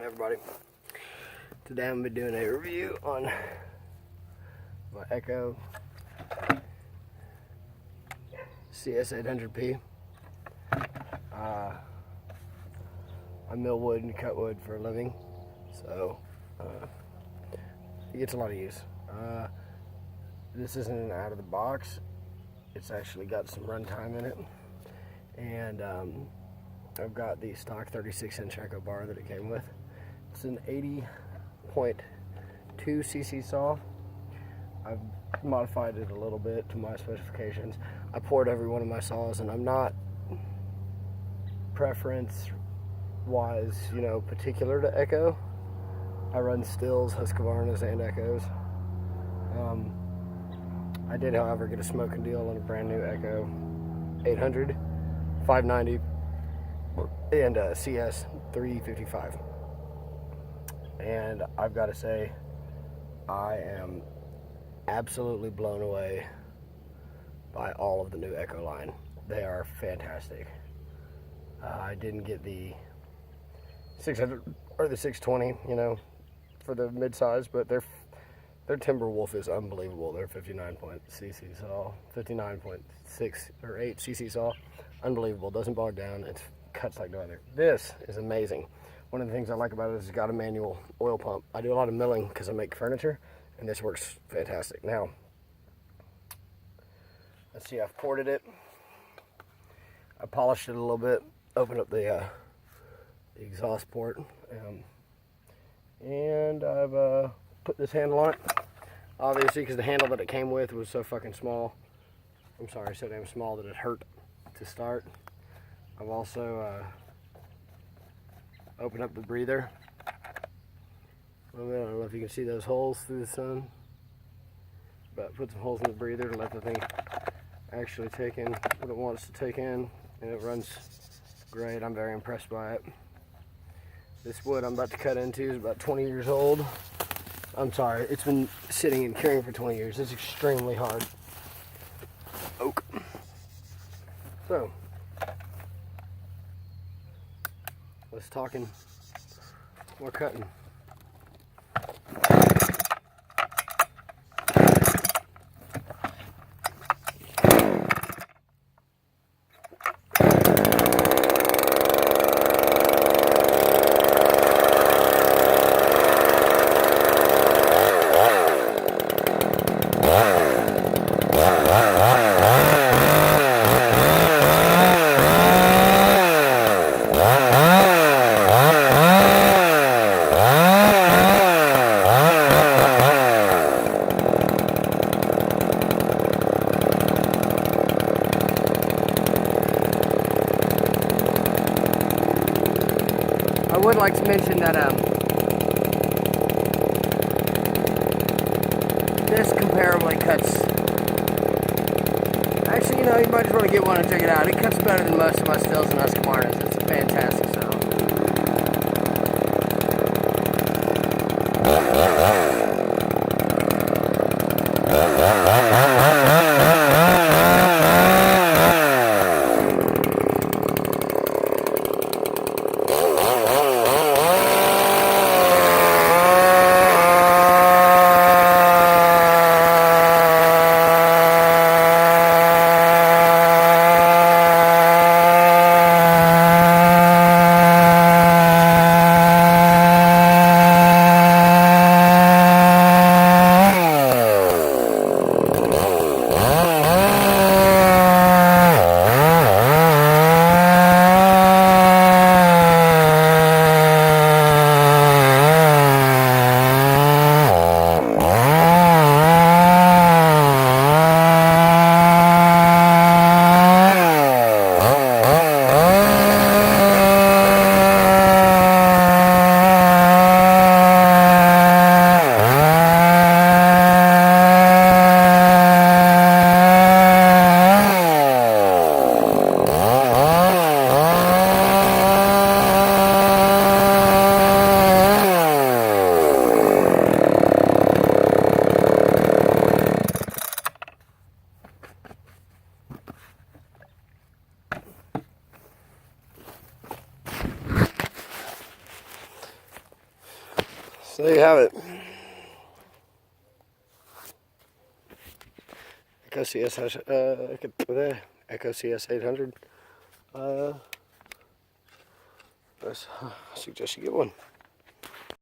Everybody, today I'm going to be doing a review on my Echo cs800p. I mill wood and cut wood for a living, so it gets a lot of use. This isn't an out of the box, it's actually got some runtime in it, and I've got the stock 36-inch Echo bar that it came with. It's an 80.2 cc saw. I've modified it a little bit to my specifications. I poured every one of my saws, and I'm not preference-wise, particular to Echo. I run Stills, Husqvarnas, and Echoes. I did, however, get a smoking deal on a brand new Echo 800, 590, and cs355. And I've got to say, I am absolutely blown away by all of the new Echo line. They are fantastic. I didn't get the 600 or the 620, for the mid-size, but their Timberwolf is unbelievable. Their 59.6 saw, 59.6 or 8 cc saw, unbelievable. Doesn't bog down. It cuts like no other. This is amazing. One of the things I like about it is it's got a manual oil pump. I do a lot of milling because I make furniture, and this works fantastic. Now, let's see, I've ported it. I polished it a little bit, opened up the exhaust port, and I've put this handle on it. Obviously, because the handle that it came with was so fucking small. I'm sorry, so damn small that it hurt to start. I've also opened up the breather. I don't know if you can see those holes through the sun, but put some holes in the breather to let the thing actually take in what it wants to take in, and it runs great. I'm very impressed by it. This wood I'm about to cut into is about 20 years old. I'm sorry, it's been sitting and curing for 20 years. It's extremely hard oak. So, let's talking. We're cutting. I would like to mention that this comparably cuts. Actually, you might just want to get one and check it out. It cuts better than most of my Stills and Husqvarnas. It's a fantastic sound. So there you have it. Echo cs800. I suggest you get one.